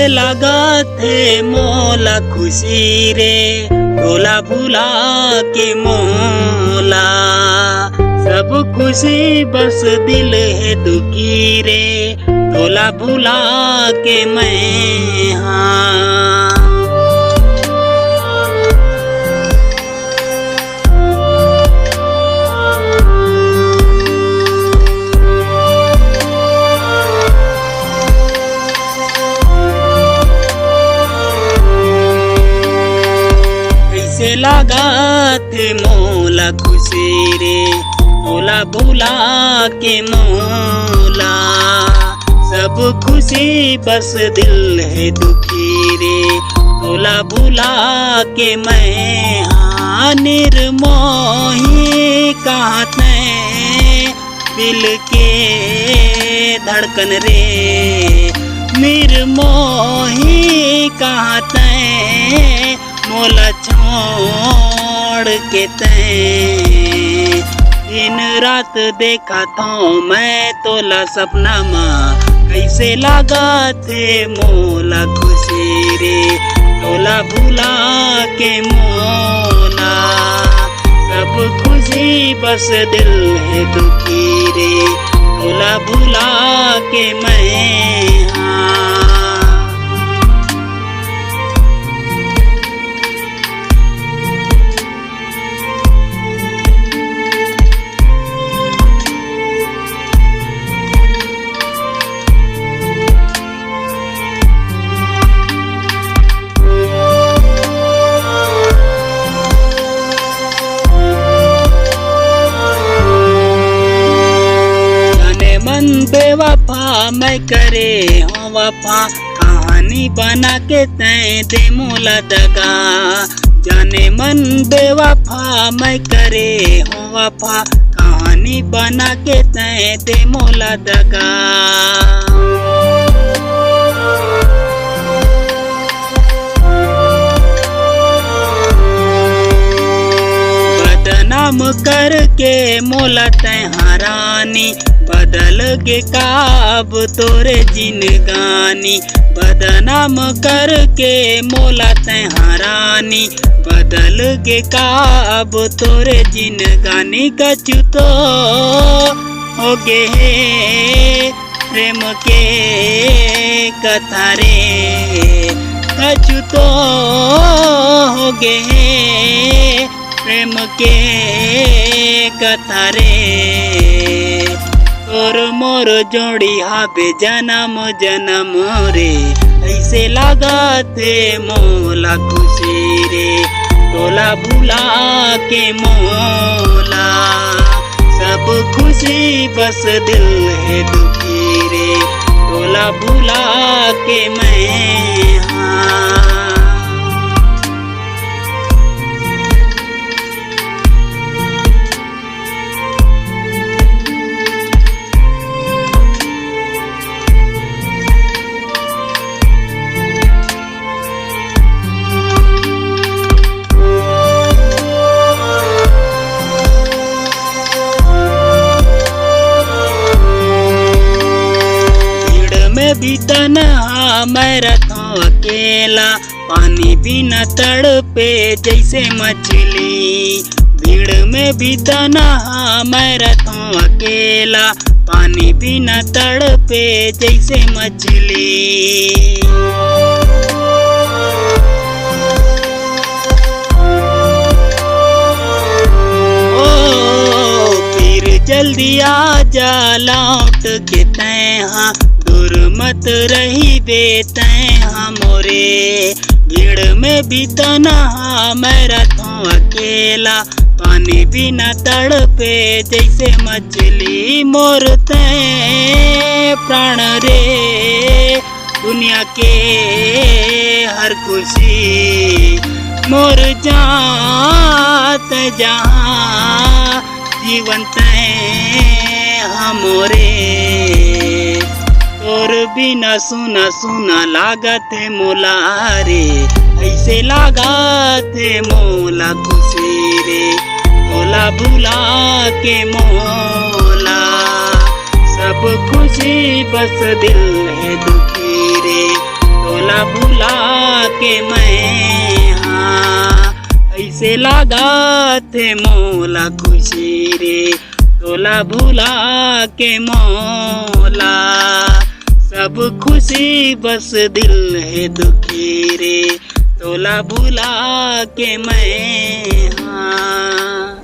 कैसे लगा थे मोला खुशी रे, तोला भुला के मोला। सब खुशी बस दिल है दुखी रे, तोला भुला के मैं हाँ। कैसे लगा थे मोला खुशी रे, तोला भुला के मोला। सब खुशी बस दिल है दुखी रे, तोला भुला के मैं हाँ। निर्मोही कहाँ तैं दिल के धड़कन रे, निर्मोही कहाँ तैं मोला छोड़ के तैं। दिन रात देखा था मैं तोला सपना माँ, कैसे लगा थे मोला खुशी रे, तोला भुला के मोला। सब खुशी बस दिल है दुखी रे, तोला भुला के मैं हाँ। बेवफा मैं करे हूँ वफा, कहानी बना के तैं दे मोला दगा। जाने मन बेवफा मैं करे हूँ वफा, कहानी बना के तैं दे मोला दगा। बदनाम करके मोला तैं हरानी, बदल गे काब तोरे जिनगानी। बदनाम करके मोला तैं हरानी, बदल गे काब तोरे जिनगानी। कछु तो हो गे हे प्रेम के कथा रे, कछु तो हो गे हे प्रेम के कथा रे। तोर मोर जोड़ी हाबे जन्म जन्म रे, ऐसे लगा थे मोला खुशी रे, तोला भुला के मोला। सब खुशी बस दिल है दुखी रे, तोला भुला के मैं हाँ। भी तन्हा मैं रहूं अकेला, पानी बिना तड़पे जैसे मछली। भीड़ में भी तन्हा मैं रहूं अकेला, पानी बिना तड़पे जैसे मछली। ओ फिर जल्दी आ जा लौट के तैं, दूर मत रही बेतैं हमोरे। भीड़ में भी तन्हा मैं रहूं अकेला, पानी बिना तड़पे जैसे मछली। मोर तैं प्राण रे, दुनिया के हर खुशी मोर जात जहाँ, जीवन तैं हमोरे। और बिना सुना सुना लागत है मोला रे, ऐसे लागत है मोला खुशी रे, तोला भुला के मोला। सब खुशी बस दिल है दुखी रे, तोला भुला के मैं हाँ। ऐसे लगा थे मोला खुशी रे, तोला भुला के मोला। सब खुशी बस दिल है दुखी रे, तोला भुला के मैं हाँ।